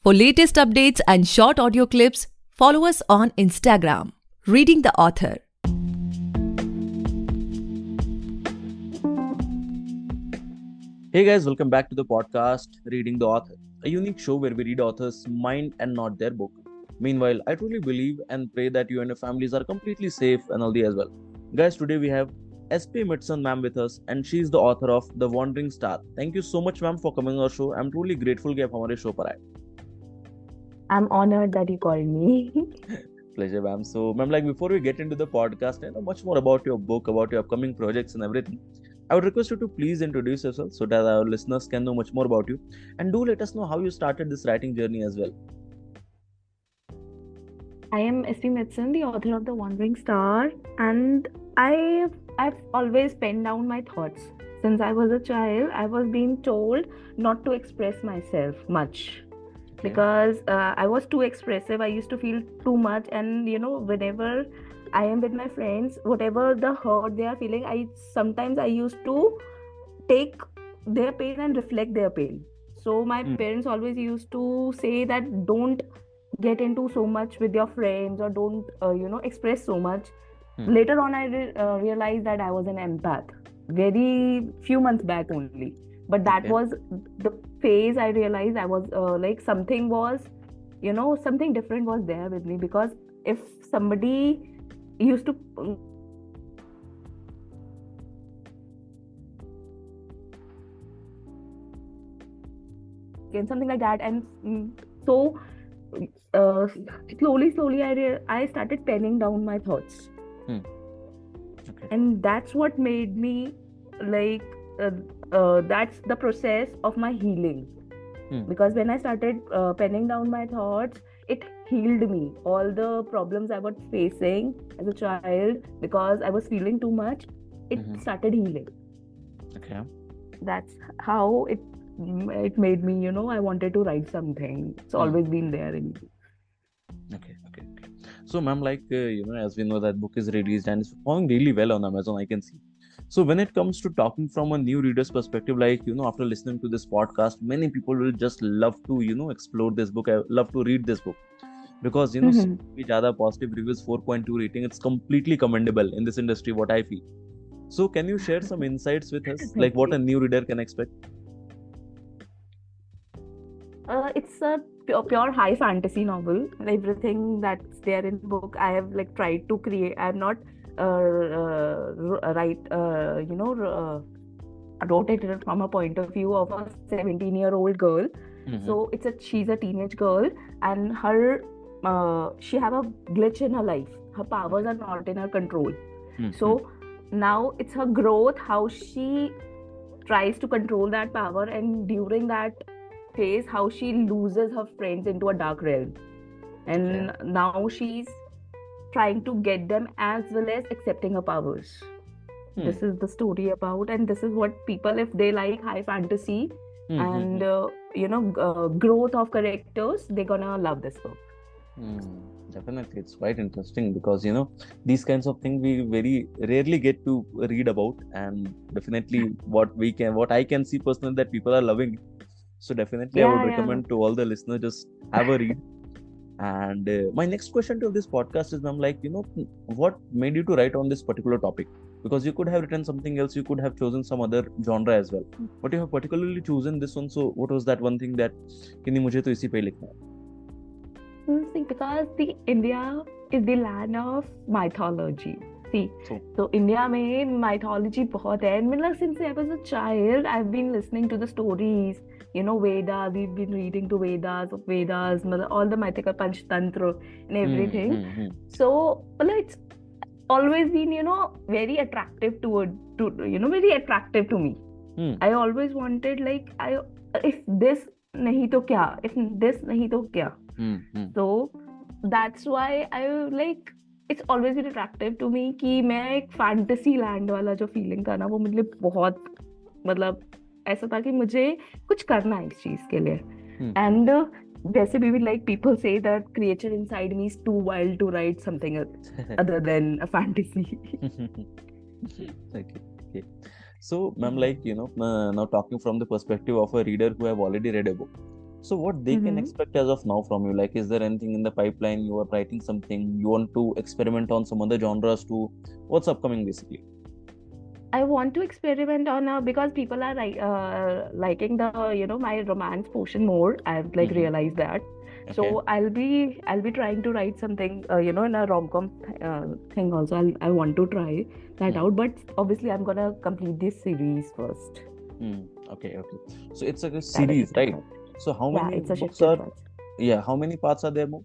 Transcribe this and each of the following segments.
For latest updates and short audio clips, follow us on Instagram, Reading the Author. Hey guys, welcome back to the podcast Reading the Author, a unique show where we read authors' mind and not their book. Meanwhile, I truly believe and pray that you and your families are completely safe and healthy as well. Guys, today we have SP Mitson ma'am with us and she is the author of The Wandering Star. Thank you so much ma'am for coming on our show. I'm truly grateful कि आप हमारे show पर आए. I'm honored that you called me. Pleasure ma'am. So ma'am, like before we get into the podcast and know much more about your book, about your upcoming projects and everything, I would request you to please introduce yourself so that our listeners can know much more about you. And do let us know how you started this writing journey as well. I am SP Mitson, the author of The Wandering Star, and I've always penned down my thoughts. Since I was a child, I was being told not to express myself much because I was too expressive. I used to feel too much, and whenever I am with my friends, whatever the hurt they are feeling, I used to take their pain and reflect their pain. So my parents always used to say that don't get into so much with your friends, or don't express so much. Later on I realized that I was an empath very few months back only, but that was the phase I realized I was like something different was there with me. Because if somebody used to something like that, and so slowly I started penning down my thoughts. And that's what made me like that's the process of my healing. Because when I started penning down my thoughts, it healed me. All the problems I was facing as a child, because I was feeling too much, it started healing. That's how it made me, I wanted to write something. It's always been there in me. Okay. So ma'am, like as we know, that book is released and it's performing really well on Amazon, I can see. So when it comes to talking from a new reader's perspective, like after listening to this podcast, many people will just love to explore this book. I love to read this book because so ज़्यादा positive reviews, 4.2 rating, it's completely commendable in this industry, what I feel. So can you share some insights with us, like what a new reader can expect? It's a pure high fantasy novel. Everything that's there in the book, I have tried to create. I have not wrote it from a point of view of a 17-year-old girl. So she's a teenage girl, and she have a glitch in her life. Her powers are not in her control. So now it's her growth, how she tries to control that power, and during that phase, how she loses her friends into a dark realm, and now she's trying to get them as well as accepting her powers. This is the story about, and this is what people, if they like high fantasy and growth of characters, they're gonna love this book. Definitely, it's quite interesting because these kinds of things we very rarely get to read about, and definitely what I can see personally that people are loving. So definitely I would recommend to all the listeners, just have a read. And my next question to this podcast is, ma'am, like what made you to write on this particular topic? Because you could have written something else, you could have chosen some other genre as well, but you have particularly chosen this one. So what was that one thing that मुझे तो इसी पे लिखना है? See, because India is the land of mythology. See, so India में mythology बहुत है. And since I was a child, I've been listening to the stories. Vedas, we've been reading to Vedas, all the mythical Panchtantra and everything. So, it's always been, very attractive very attractive to me. I always wanted, if this nahi to kya? If this nahi to kya? So, that's why it's always been attractive to me कि मैं एक fantasy land वाला जो feeling था ना, वो मुझे बहुत ऐसा था कि मुझे कुछ करना है इस चीज के लिए. And वैसे भी like people say that creature inside me is too wild to write something other than a fantasy. Okay. So ma'am, now talking from the perspective of a reader who have already read a book, So what they can Mm-hmm. expect as of now from you? Like, is there anything in the pipeline? You are writing something, you want to experiment on some other genres too? What's upcoming basically? I want to experiment on because people are liking the my romance portion more. I've like Mm-hmm. realized that. Okay. So I'll be trying to write something in a rom-com thing also. I want to try that Hmm. out, but obviously I'm gonna complete this series first. Hmm. Okay. Okay. So it's like a That is series, shifted right? path. So how Yeah, many it's a books shifted are? path. Yeah. How many parts are there more?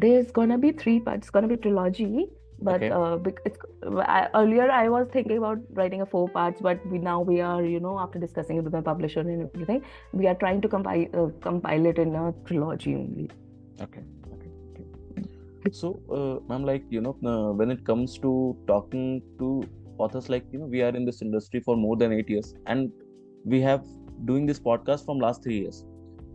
There's gonna be three parts. It's gonna be trilogy, but Okay. earlier I was thinking about writing a four parts, but we are after discussing it with my publisher and everything, we are trying to compile it in a trilogy only. Okay. Okay. Okay. So, ma'am, like, when it comes to talking to authors, like, we are in this industry for more than 8 years, and we have doing this podcast from last 3 years.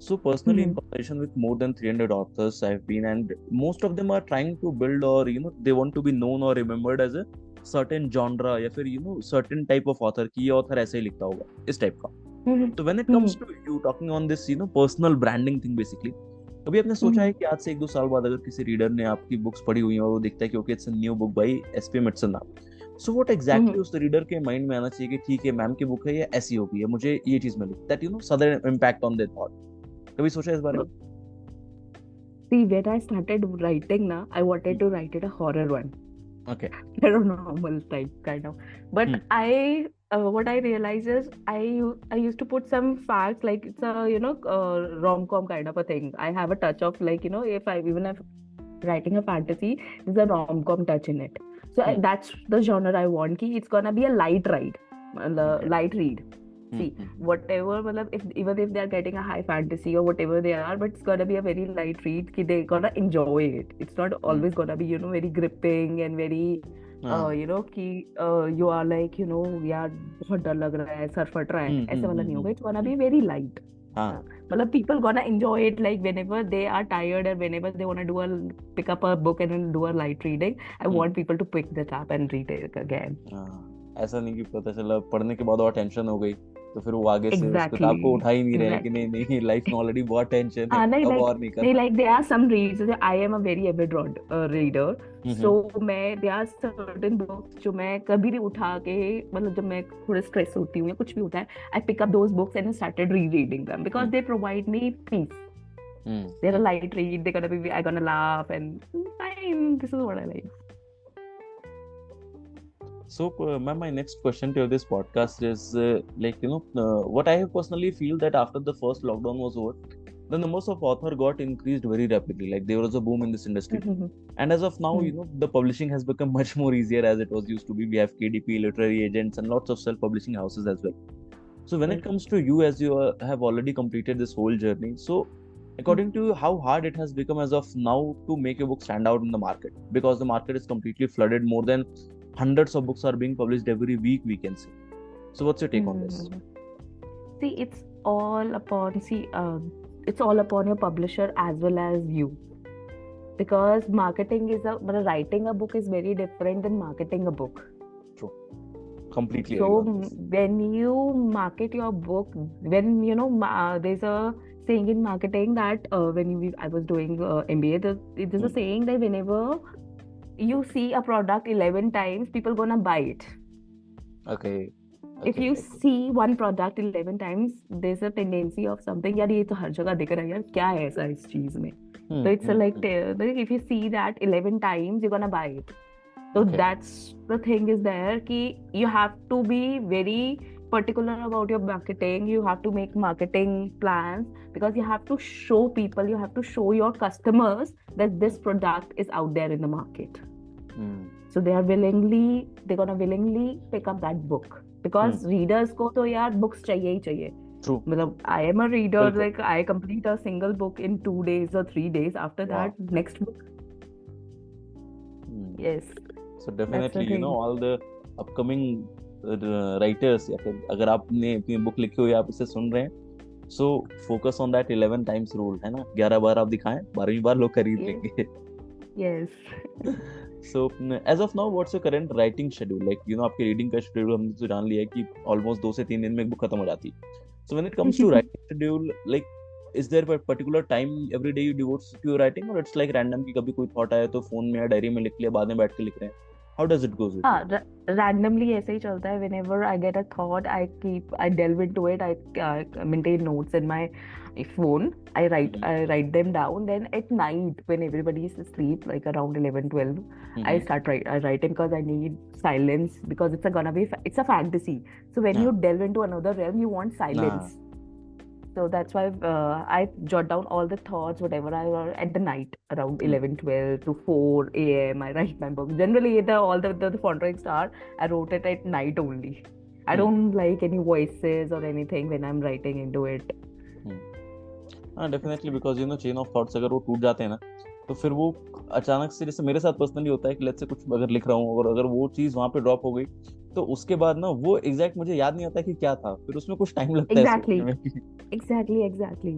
So, personally, in Mm-hmm. conversation with more than 300 authors, I've been, and most of them are trying to build, or, they want to be known or remembered as a certain genre, या फिर, certain type of author, कि ये author ऐसे ही लिखता होगा, इस type का. Mm-hmm. So, when it comes to you talking on this, personal branding thing, basically, कभी आपने सोचा है Mm-hmm. कि आज से 1-2 साल बाद अगर किसी रीडर ने आपकी बुक्स पढ़ी हुई हैं और वो देखता है कि okay it's a new book by SP मित्सुना, सो व्हाट एग्जैक्टली Mm-hmm. उस रीडर के माइंड में आना चाहिए कि ठीक है मैम की बुक है ये ऐसी होगी है मुझे ये चीज मिली that sudden impact on their thought. कभी सोचा इस बारे में? See, when I started writing now, I wanted to write it a horror one. Okay. Paranormal type kind of, but what I realized is I used to put some facts, like it's a rom-com kind of a thing. I have a touch of like if writing a fantasy, there's a rom-com touch in it. So that's the genre I want ki it's gonna be a light ride, Okay. light read. See, whatever matlab, even if they're getting a high fantasy or whatever they are, but it's gonna be a very light read ki they're gonna enjoy it. It's not always gonna be very gripping and very हाँ. कि you are like यार बहुत डर लग रहा है, sir फट रहा है, ऐसे वाला नहीं होगा. It's gonna be very light. हाँ. मतलब people gonna enjoy it like whenever they are tired or whenever they wanna pick up a book and then do a light reading. I want people to pick that up and read it again. ऐसा नहीं कि पता चला पढ़ने के बाद और tension हो गई तो फिर वो आगे से उस किताब को उठा ही नहीं रहे हैं कि नहीं नहीं लाइफ में ऑलरेडी बहुत टेंशन है नहीं अब और नहीं नहीं करना. like there are some reads. I am a very avid reader. So मैं there are certain books जो मैं कभी भी उठा के मतलब जब मैं थोड़ा स्ट्रेस होती हूँ या कुछ भी होता है, I pick up those books and I started rereading them because they provide me peace. They're a light read. They're gonna be I'm gonna laugh and fine. This is what I like. So, ma'am, my next question to this podcast is what I personally feel that after the first lockdown was over, the numbers of author got increased very rapidly. Like there was a boom in this industry, and as of now, the publishing has become much more easier as it was used to be. We have KDP, literary agents, and lots of self-publishing houses as well. So, when it comes to you, as you have already completed this whole journey, so according to you, how hard it has become as of now to make your book stand out in the market, because the market is completely flooded. More than hundreds of books are being published every week, we can say. So what's your take on this? See, it's all upon your publisher as well as you, because writing a book is very different than marketing a book. True. Completely. So when you market your book, when there's a saying in marketing that I was doing MBA, there's a saying that whenever you see a product 11 times, people gonna buy it. Okay. If you see one product 11 times, there's a tendency of something, यार ये तो हर जगह दिख रहा है यार, क्या है ऐसा इस चीज में? So it's like if you see that 11 times, you're gonna buy it. So that's the thing is there कि you have to be very particular about your marketing. You have to make marketing plans because you have to show people, you have to show your customers that this product is out there in the market. So they're gonna willingly pick up that book because readers को तो यार books चाहिए ही चाहिए. True. मतलब I am a reader, like I complete a single book in 2 days or 3 days. After that, next book. Yes. So definitely, all the upcoming writers, या फिर अगर आपने अपनी बुक लिखी हो या आप इसे सुन रहे हैं, so focus on that 11 times rule, है ना? 11 बार आप दिखाएं, 12वीं बार लोग खरीद लेंगे. Yes. So as of now, what's your current writing schedule? Like आपके reading का schedule हमने तो जान लिया है कि almost 2 से 3 दिन में एक बुक खत्म हो जाती है. So when it comes to writing schedule, like is there a particular time every day you devote to your writing, or it's like random कि कभी कोई thought आया तो phone में या डायरी में लिख लिया, बाद में बैठ के लिख रहे हैं? How does it goes with you? हाँ, randomly ऐसे ही चलता है. Whenever I get a thought, I delve into it. I maintain notes in my phone. I write them down. Then at night, when everybody is asleep, like around 11, 12, I start writing because I need silence, because it's a fantasy. So when you delve into another realm, you want silence. So that's why I jot down all the thoughts, whatever I wrote at the night, around 11, 12 to 4 a.m. I write my book. Generally, all the following start, I wrote it at night only. I don't like any voices or anything when I'm writing into it. हाँ, definitely, because chain of thoughts अगर वो टूट जाते हैं ना, तो फिर वो अचानक से, जैसे मेरे साथ पर्सनली होता है कि लेट्स से कुछ अगर लिख रहा हूँ और अगर वो चीज वहां पे ड्रॉप हो गई, तो उसके बाद ना वो एग्जैक्ट मुझे याद नहीं आता कि क्या था, फिर उसमें कुछ टाइम लगता है सोचने में। Exactly.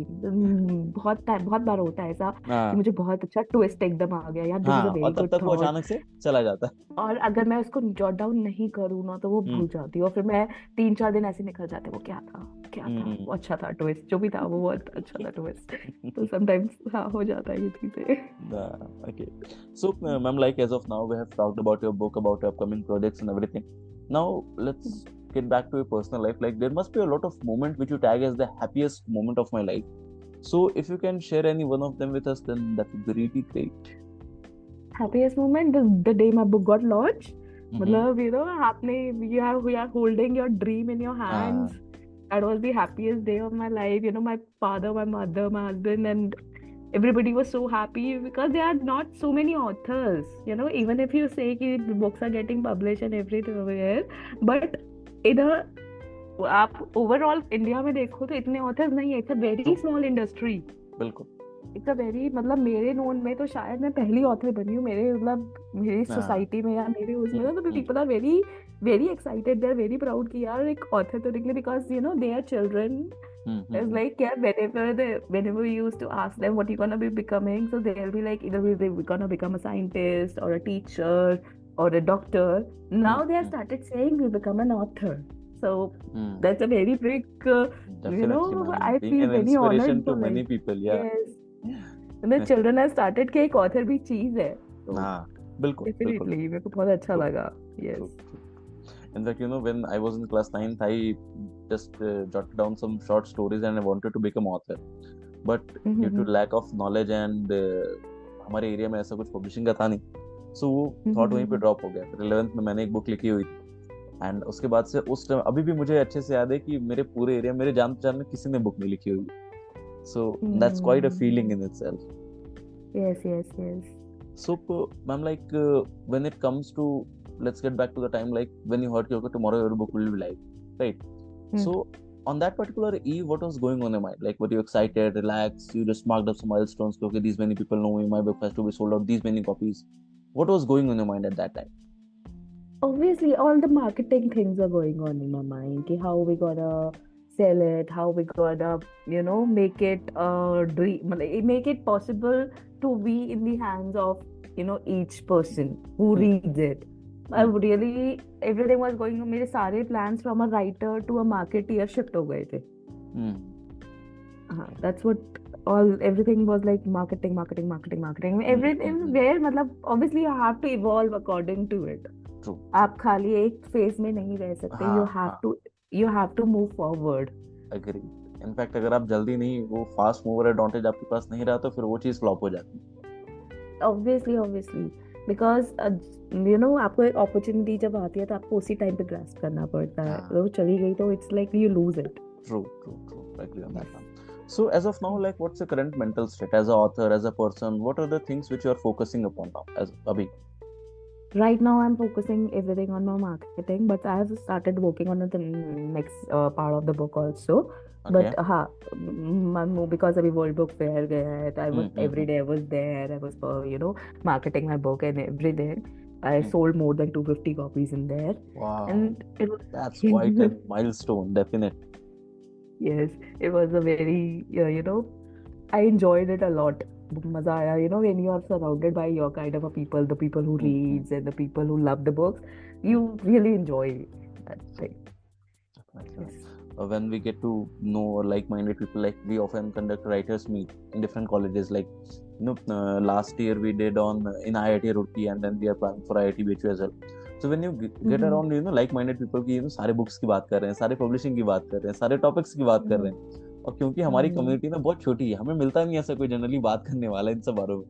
बहुत बार होता है ऐसा कि मुझे बहुत अच्छा ट्विस्ट एकदम आ गया यार, हाँ, और तब तक वो अचानक से चला जाता है, और अगर मैं उसको जॉट डाउन नहीं करूँ ना तो वो भूल जाती है, और फिर मैं 3-4 दिन ऐसे निकल जाते, वो क्या था वो अच्छा था, ट्विस्ट जो भी था वो बहुत अच्छा था ट्विस्ट. तो समटाइम्स हाँ हो जाता है ये चीजें. Okay, so ma'am, like as of now we have talked about your book, about your upcoming projects and everything. Now let's get back to your personal life. Like there must be a lot of moments which you tag as the happiest moment of my life. So if you can share any one of them with us, then that would be really great. Happiest moment, the day my book got launched. मतलब we are holding your dream in your hands. That was the happiest day of my life. My father, my mother, my husband, and everybody was so happy because there are not so many authors. Even if you say that books are getting published and everywhere, but इधर आप overall India में देखो तो इतने authors नहीं है. It's a very small industry. बिल्कुल. It's a very, मतलब मेरे नोन में तो शायद मैं पहली ऑथर बनी हूँ मेरी सोसाइटी में या मेरे उसमें. तो people are very very excited, they are very proud कि यार एक ऑथर तो निकले, because they are children. It's like, whenever we used to ask them what you're gonna be becoming, so they'll be like, either we're gonna become a scientist or a teacher or a doctor. Now they have started saying we'll become an author. So that's a very big, I feel very honored to many people. Yeah. Yes. And the children have started कि एक author भी चीज है. हाँ, बिल्कुल. Definitely, मेरे को बहुत अच्छा लगा. Yes. In fact, when I was in class 9th, I just jotted down some short stories and I wanted to become author. But due to lack of knowledge and हमारे एरिया में ऐसा कुछ publishing का था नहीं, so वो thought वहीं पे ड्रॉप हो गया. फिर 11th में मैंने एक बुक लिखी हुई थी, एंड उसके बाद से उस टाइम अभी भी मुझे अच्छे से याद है कि मेरे पूरे एरिया, मेरे जान पहचान में किसी ने बुक नहीं लिखी हुई. So that's quite a feeling in itself. Yes. So ma'am, like when it comes to, let's get back to the time like when you heard okay, tomorrow your book will be live, right? So on that particular eve, what was going on in your mind? Like, were you excited, relaxed, you just marked up some milestones, okay, these many people know me, my book has to be sold out, these many copies? What was going on in your mind at that time? Obviously all the marketing things are going on in my mind, ki how we gotta sell it, how we gotta make it dream, make it possible to be in the hands of each person who reads it. I really, everything was going on. मेरे सारे plans from a writer to a marketeer shift हो गए थे. That's what everything was like, marketing. Everything where, मतलब obviously you have to evolve according to it. True. आप खाली एक phase में नहीं रह सकते. You have to move forward. Agree. In fact, अगर आप जल्दी नहीं, वो fast mover advantage आपके पास नहीं रहा, तो फिर वो चीज flop हो जाती है. Obviously. Because आपको एक अपॉर्चुनिटी जब आती है तो आपको उसी टाइम पे ग्रास्प करना पड़ता है. वो चली गई तो it's like you lose it. True. I agree on that one. So as of now, like, what's your current mental state as an author, as a person? What are the things which you are focusing upon now as Abhi? Right now I'm focusing everything on my marketing, but I have started working on the next part of the book also. Okay. But because अभी World Book Fair गया है, तो I was every day I was there. I was marketing my book, and every day I sold more than 250 copies in there. Wow. And that's quite a milestone, definitely. Yes, it was a very I enjoyed it a lot. मजा आया, when you are surrounded by your kind of a people, the people who reads and the people who love the books, you really enjoy that thing. Definitely. Yes. when we get to know or like-minded people, like we often conduct writers meet in different colleges, like last year we did on in IIT Roorkee, and then we are planning for IIT BHU as well. So when you get around like-minded people की सारे books की बात कर रहे हैं, सारे publishing की बात कर रहे हैं, सारे topics की बात कर रहे हैं, और क्योंकि हमारी community ना बहुत छोटी है, हमें मिलता नहीं ऐसा कोई जनरली बात करने वाला इन सब बारों में,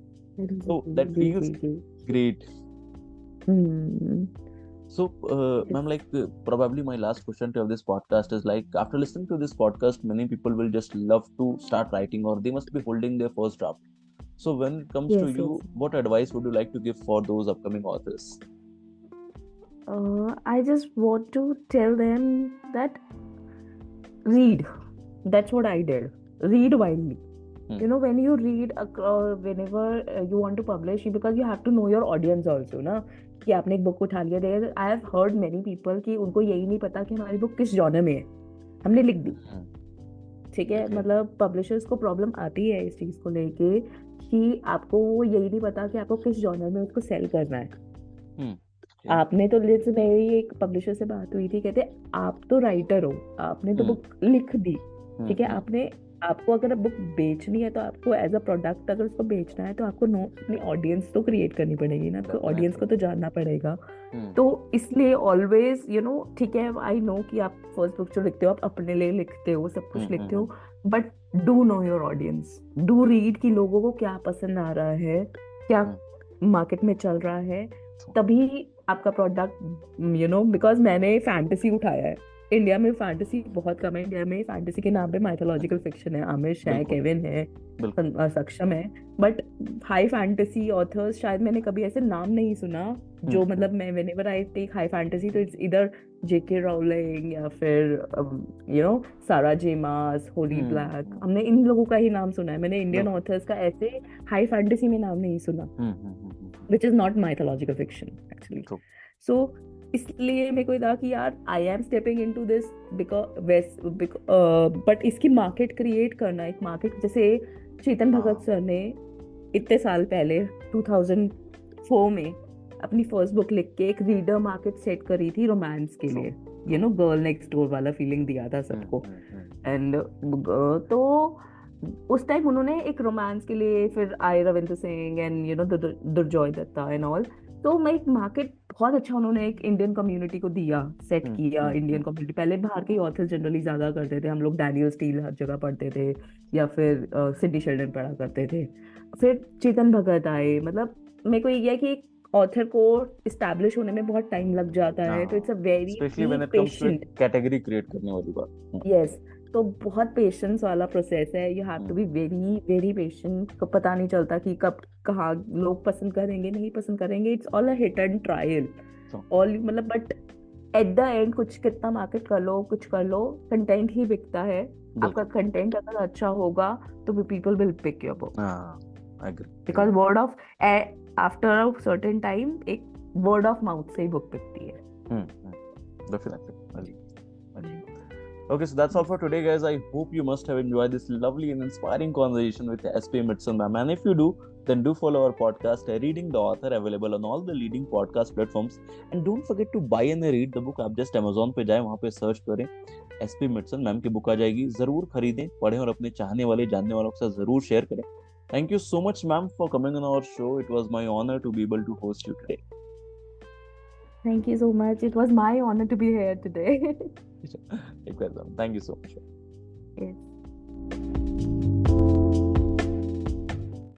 so that feels great. So, ma'am, like probably my last question to this podcast is like, after listening to this podcast, many people will just love to start writing, or they must be holding their first draft. So, when it comes to you, what advice would you like to give for those upcoming authors? I just want to tell them that read. That's what I did. Read widely. You know, when you read, whenever you want to publish, because you have to know your audience also, ना, कि आपने एक book उठा लिया. I have heard many people कि उनको यही नहीं पता कि हमारी बुक किस जॉनर में है, हमने लिख दी. ठीक है, मतलब पब्लिशर्स को प्रॉब्लम आती है इस चीज को लेके कि आपको वो यही नहीं पता कि आपको किस जॉनर में उसको सेल करना है. आपने तो, मेरी एक पब्लिशर से बात हुई थी, कहते आप तो राइटर हो, आपने तो बुक लिख दी, ठीक है, आपको अगर बुक बेचनी है तो आपको एज अ प्रोडक्ट अगर उसको बेचना है तो आपको अपनी ऑडियंस तो क्रिएट करनी पड़ेगी ना, तो ऑडियंस को तो जानना पड़ेगा. तो इसलिए ऑलवेज ठीक है, आई नो कि आप फर्स्ट बुक जो लिखते हो आप अपने लिए लिखते हो, सब कुछ लिखते हो, but do know your audience, do read कि लोगों को क्या पसंद आ रहा है, क्या मार्केट में चल रहा है, तभी आपका प्रोडक्ट बिकॉज मैंने फैंटेसी उठाया है. इंडिया में फैंटेसी बहुत कम है. इंडिया में फैंटेसी के नाम पे माइथोलॉजिकल फिक्शन है, आमिश है, केविन है, सक्षम है, बट हाई फैंटेसी ऑथर्स शायद मैंने कभी ऐसे नाम नहीं सुना जो, मतलब मैं whenever I take high fantasy तो इट्स इधर जेके राउलिंग या फिर सारा जे मास, होली ब्लैक, हमने इन लोगों का ही नाम सुना है. मैंने इंडियन ऑथर्स का ऐसे हाई फैंटेसी में नाम नहीं सुना, which is not mythological fiction actually. So इसलिए मेरे को था कि यार I am stepping into this because but इसकी मार्केट क्रिएट करना, एक मार्केट, जैसे चेतन भगत सर ने इतने साल पहले 2004 में अपनी फर्स्ट बुक लिख के एक रीडर मार्केट सेट करी थी रोमांस के लिए, गर्ल नेक्स्ट डोर वाला फीलिंग दिया था सबको. एंड तो उस टाइम उन्होंने एक रोमांस के लिए, फिर I Ravinder Singh and Durjoy Datta and all, तो मैं एक मार्केट बहुत अच्छा उन्होंने एक इंडियन कम्युनिटी को दिया, सेट किया. इंडियन कम्युनिटी पहले बाहर के ऑथर्स जनरली ज्यादा करते थे, हम लोग डैनियल स्टील हर जगह पढ़ते थे या फिर सिडनी शेल्डन पढ़ा करते थे, फिर चेतन भगत आए. मतलब मेरे को ये है कि एक ऑथर को एस्टैब्लिश होने में बहुत टाइम लग जाता है, तो it's a very patient category create करने वाली बात. यस, तो बहुत पेशेंस वाला प्रोसेस है. You have to be very very patient. को पता नहीं चलता कि कब कहाँ लोग पसंद करेंगे, नहीं पसंद करेंगे. It's all a hit and trial all, मतलब बट एट द एंड कुछ कितना मार्केट कर लो, कुछ कर लो, कंटेंट ही बिकता है. आपका कंटेंट अगर अच्छा होगा तो people will pick your book, because word of after a certain time एक वर्ड ऑफ माउथ से ही बुक बिकती है. Definitely. Okay, so that's all for today, guys. I hope you must have enjoyed this lovely and inspiring conversation with SP Mitsun ma'am. And if you do, then do follow our podcast, Reading the Author, available on all the leading podcast platforms. And don't forget to buy and read the book. आप just Amazon पे जाएं, वहाँ पे search करें, SP Mitsun ma'am की book आ जाएगी. जरूर खरीदें, पढ़ें और अपने चाहने वाले, जानने वालों के साथ जरूर शेयर करें. Thank you so much, ma'am, for coming on our show. It was my honor to be able to host you today. Thank you so much. It was my honor to be here today. Thank you so much. Yes.